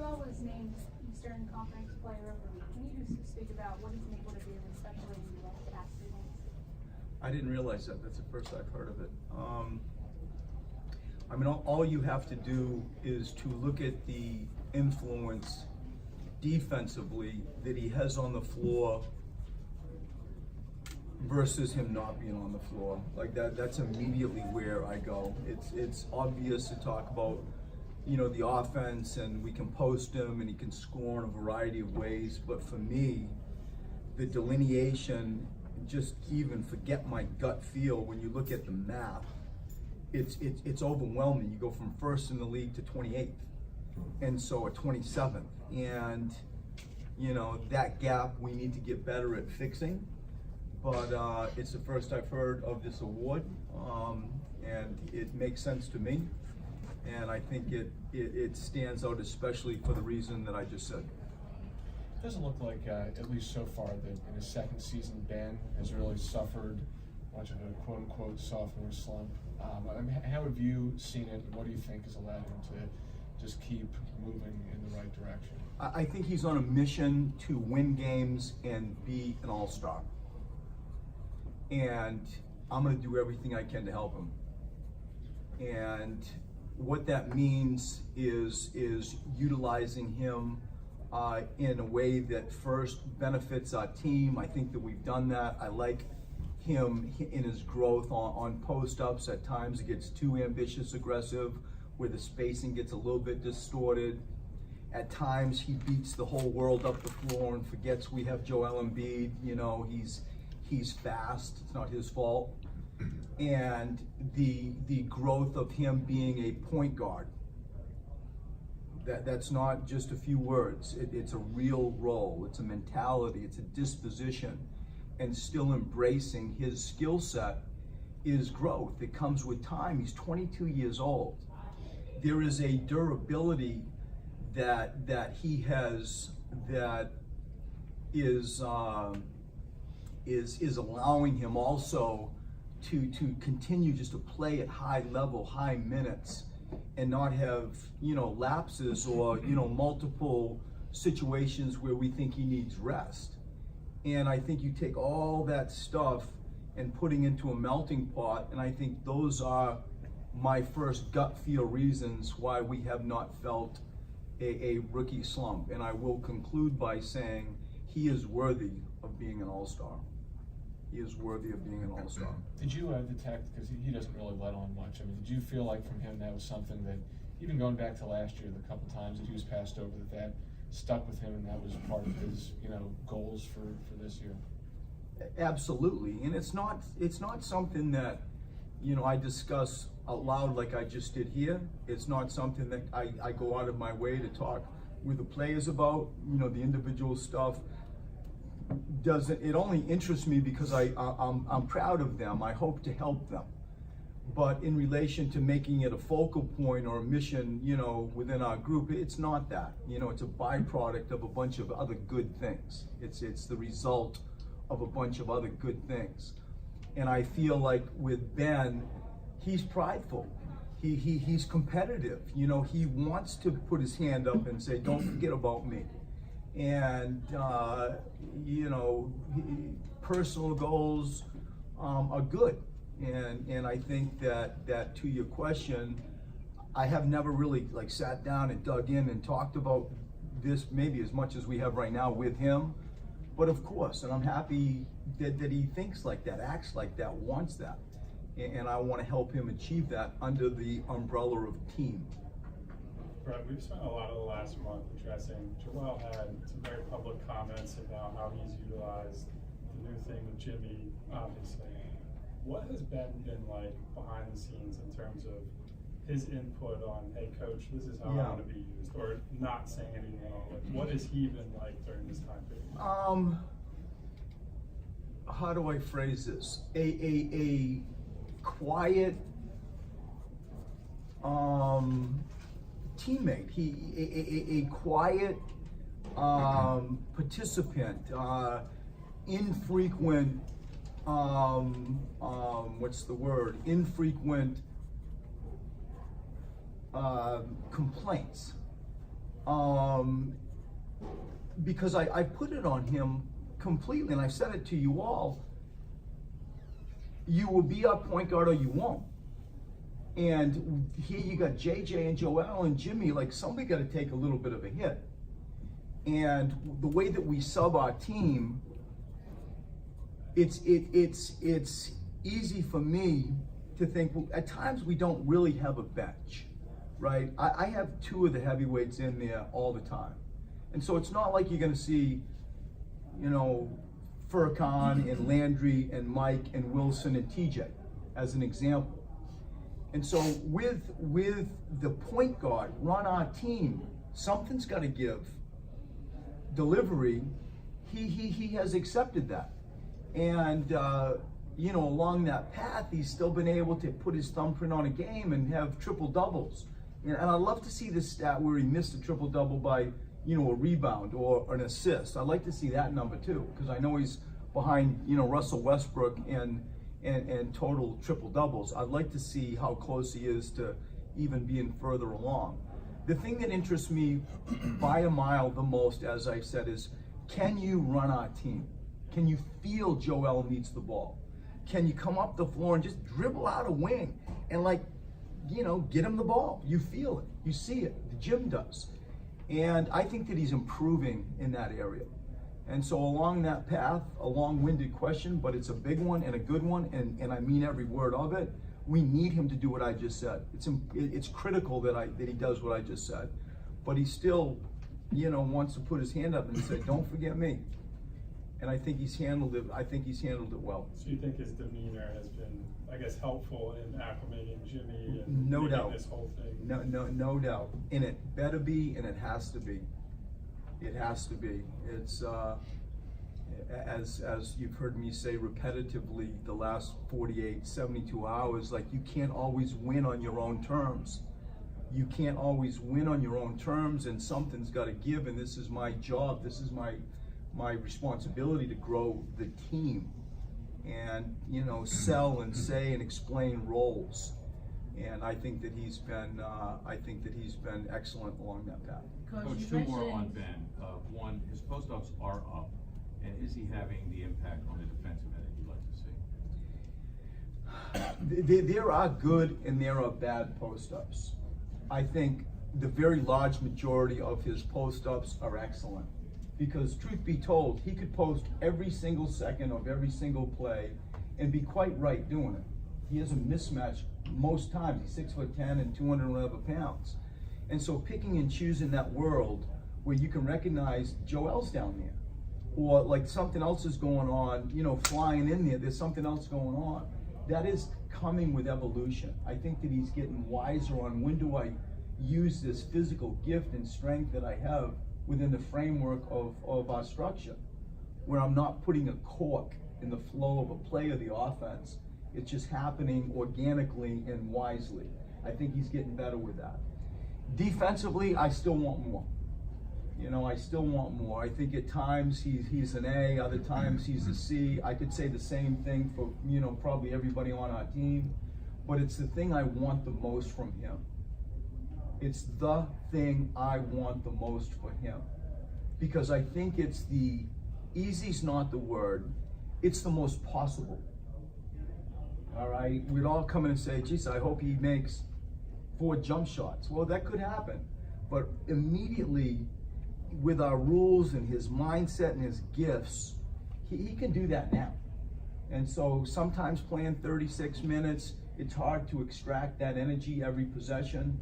Joel was named Eastern Conference Player of the Week. Can you just speak about what he's been able to do, especially in the past 2 games? I didn't realize that. That's the first I've heard of it. I mean, all you have to do is to look at the influence defensively that he has on the floor versus him not being on the floor. Like that's immediately where I go. It's obvious to talk about, you know, the offense, and we can post him and he can score in a variety of ways. But for me, the delineation, just even forget my gut feel, when you look at the math, it's overwhelming. You go from first in the league to 28th, and so at 27th. And, you know, that gap we need to get better at fixing. But it's the first I've heard of this award, and it makes sense to me. And I think it stands out, especially for the reason that I just said. It doesn't look like, at least so far, that in his second season, Ben has really suffered much of a quote-unquote sophomore slump. I mean, how have you seen it, and what do you think has allowed him to just keep moving in the right direction? I think he's on a mission to win games and be an all-star. And I'm going to do everything I can to help him. And what that means is utilizing him in a way that first benefits our team. I think that we've done that. I like him in his growth on post-ups. At times it gets too ambitious, aggressive, where the spacing gets a little bit distorted. At times he beats the whole world up the floor and forgets we have Joel Embiid. You know, he's fast, it's not his fault. And the growth of him being a point guard, that's not just a few words. It's a real role, it's a mentality, it's a disposition, and still embracing his skill set is growth. It comes with time. He's 22 years old. There is a durability that he has that is allowing him also to continue just to play at high level, high minutes, and not have, you know, lapses or, you know, multiple situations where we think he needs rest. And I think you take all that stuff and putting into a melting pot, and I think those are my first gut feel reasons why we have not felt a rookie slump. And I will conclude by saying he is worthy of being an all-star. He is worthy of being an all-star. Did you detect, because he doesn't really let on much, I mean, did you feel like from him that was something that, even going back to last year, the couple times that he was passed over, that stuck with him and that was part of his, you know, goals for this year? Absolutely. And it's not something that, you know, I discuss out loud like I just did here. It's not something that I go out of my way to talk with the players about, you know, the individual stuff. It only interests me because I'm proud of them. I hope to help them. But in relation to making it a focal point or a mission, you know, within our group, it's not that. You know, it's a byproduct of a bunch of other good things. It's the result of a bunch of other good things. And I feel like with Ben, he's prideful. He's competitive. You know, he wants to put his hand up and say, don't forget about me. And, you know, personal goals are good. And I think that to your question, I have never really like sat down and dug in and talked about this maybe as much as we have right now with him. But of course, and I'm happy that he thinks like that, acts like that, wants that. And I want to help him achieve that under the umbrella of team. Brett, we've spent a lot of the last month addressing, Joel had some very public comments about how he's utilized the new thing with Jimmy, obviously. What has Ben been like behind the scenes in terms of his input on, hey coach, this is how I want to be used, or not saying anything at all? Like, what has he been like during this time period? How do I phrase this? A quiet teammate. A quiet participant, infrequent. What's the word? Infrequent complaints. because I put it on him completely, and I said it to you all. You will be our point guard or you won't. And here you got JJ and Joel and Jimmy, like somebody got to take a little bit of a hit. And the way that we sub our team, it's easy for me to think, well, at times we don't really have a bench, right? I have two of the heavyweights in there all the time. And so it's not like you're going to see, you know, Furkan and Landry and Mike and Wilson and TJ as an example. And so with the point guard run our team, something's got to give. Delivery, he has accepted that. And you know, along that path, he's still been able to put his thumbprint on a game and have triple doubles. And I'd love to see this stat where he missed a triple double by, you know, a rebound or an assist. I'd like to see that number too, because I know he's behind, you know, Russell Westbrook and total triple doubles. I'd like to see how close he is to even being further along. The thing that interests me by a mile the most, as I said, is can you run our team? Can you feel Joel needs the ball? Can you come up the floor and just dribble out a wing and, like, you know, get him the ball? You feel it, you see it, the gym does. And I think that he's improving in that area. And so along that path, a long-winded question, but it's a big one and a good one, and I mean every word of it. We need him to do what I just said. It's critical that he does what I just said, but he still, you know, wants to put his hand up and say, "Don't forget me." And I think he's handled it. I think he's handled it well. So you think his demeanor has been, I guess, helpful in acclimating Jimmy and no making doubt. this whole thing? No doubt. And it better be, and it has to be. It has to be. It's as you've heard me say repetitively the last 48, 72 hours, like, you can't always win on your own terms. You can't always win on your own terms, and something's got to give, and this is my job, this is my responsibility to grow the team and, you know, sell and say and explain roles. And I think that he's been excellent along that path. Coach, two more on Ben. One, his post-ups are up, and is he having the impact on the defensive end that you'd like to see? There are good and there are bad post-ups. I think the very large majority of his post-ups are excellent, because truth be told, he could post every single second of every single play and be quite right doing it. He has a mismatch most times. He's 6'10" and 211 pounds. And so picking and choosing that world where you can recognize Joel's down there, or like something else is going on, you know, flying in there, there's something else going on. That is coming with evolution. I think that he's getting wiser on when do I use this physical gift and strength that I have within the framework of our structure, where I'm not putting a cork in the flow of a play of the offense. It's just happening organically and wisely. I think he's getting better with that. Defensively, I still want more. You know, I still want more. I think at times he's an A, other times he's a C. I could say the same thing for, you know, probably everybody on our team, but it's the thing I want the most from him. It's the thing I want the most for him, because I think it's the easy's not the word, it's the most possible. All right, we'd all come in and say, geez, I hope he makes 4 jump shots. Well, that could happen, but immediately with our rules and his mindset and his gifts, he can do that now. And so sometimes playing 36 minutes, it's hard to extract that energy every possession,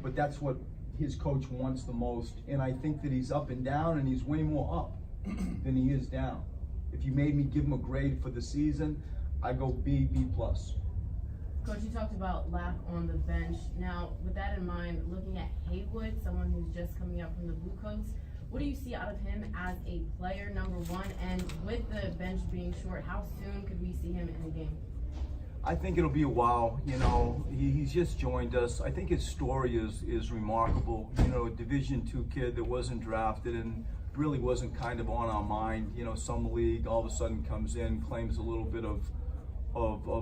but that's what his coach wants the most. And I think that he's up and down, and he's way more up than he is down. If you made me give him a grade for the season, I go B+. Coach, you talked about lack on the bench. Now, with that in mind, looking at Haywood, someone who's just coming up from the Blue Coats, what do you see out of him as a player, number one? And with the bench being short, how soon could we see him in the game? I think it'll be a while. You know, he's just joined us. I think his story is remarkable. You know, a Division II kid that wasn't drafted and really wasn't kind of on our mind. You know, summer league, all of a sudden comes in, claims a little bit of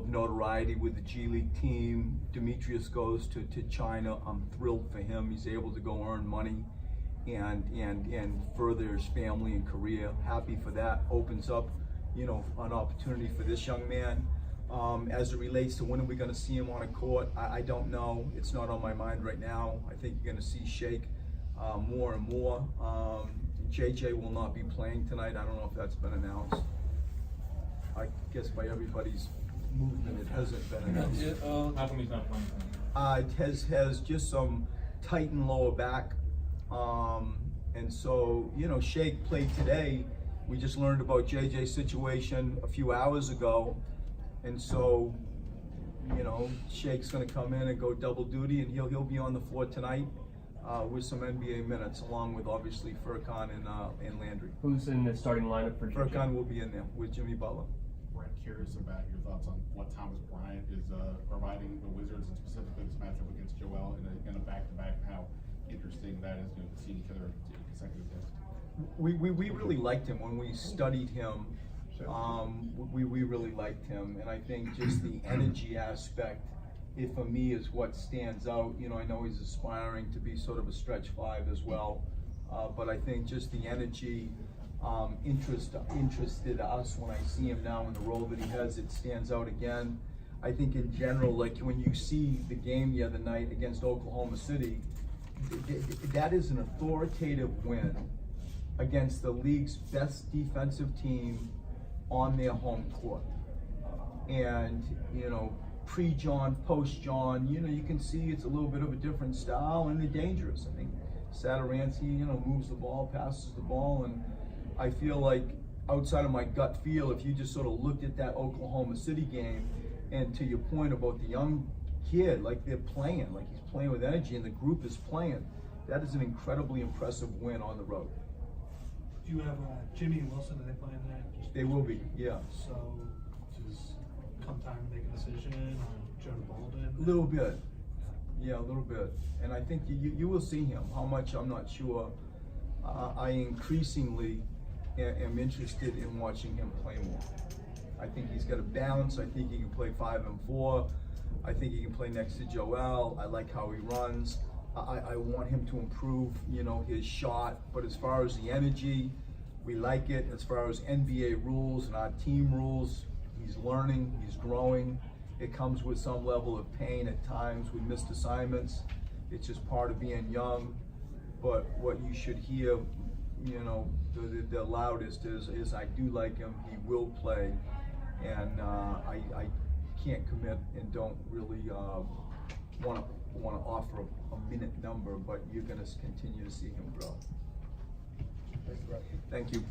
notoriety with the G League team. Demetrius goes to China. I'm thrilled for him. He's able to go earn money. and further his family and career. Happy for that. Opens up, you know, an opportunity for this young man. As it relates to when are we going to see him on a court, I don't know. It's not on my mind right now. I think you're going to see Shake more and more. JJ will not be playing tonight. I don't know if that's been announced. I guess by everybody's movement, it hasn't been announced. How come he's not playing? Has just some tightened lower back. And so, you know, Shake played today. We just learned about JJ's situation a few hours ago. And so, you know, Shake's gonna come in and go double duty, and he'll be on the floor tonight with some NBA minutes, along with obviously Furkan and Landry. Who's in the starting lineup for JJ? Furkan will be in there with Jimmy Butler. Brett, curious about your thoughts on what Thomas Bryant is providing the Wizards, and specifically this matchup against Joel in a back-to-back, and how interesting that is, you know, to see each other in consecutive days. We really liked him when we studied him. We really liked him, and I think just the energy aspect, for me, is what stands out. You know, I know he's aspiring to be sort of a stretch five as well, but I think just the energy interested us when I see him now in the role that he has. It stands out again. I think in general, like when you see the game the other night against Oklahoma City, that is an authoritative win against the league's best defensive team on their home court. And, you know, pre-John, post-John, you know, you can see it's a little bit of a different style, and they're dangerous. I think Satoransky, you know, moves the ball, passes the ball, and I feel like outside of my gut feel, if you just sort of looked at that Oklahoma City game, and to your point about the young kid, like they're playing, like he's playing with energy and the group is playing, that is an incredibly impressive win on the road. Do you have Jimmy and Wilson, are they playing tonight? They will be, yeah. So, does come time to make a decision on Joe Bolden? A little bit, yeah, a little bit. And I think you will see him. How much, I'm not sure. I increasingly am interested in watching him play more. I think he's got a balance. I think he can play 5 and 4. I think he can play next to Joel. I like how he runs. I want him to improve, you know, his shot. But as far as the energy, we like it. As far as NBA rules and our team rules, he's learning, he's growing. It comes with some level of pain at times with missed assignments. It's just part of being young. But what you should hear, you know, the loudest is I do like him. He will play, and I can't commit and don't really want to offer a minute number, but you're going to continue to see him grow. Thank you.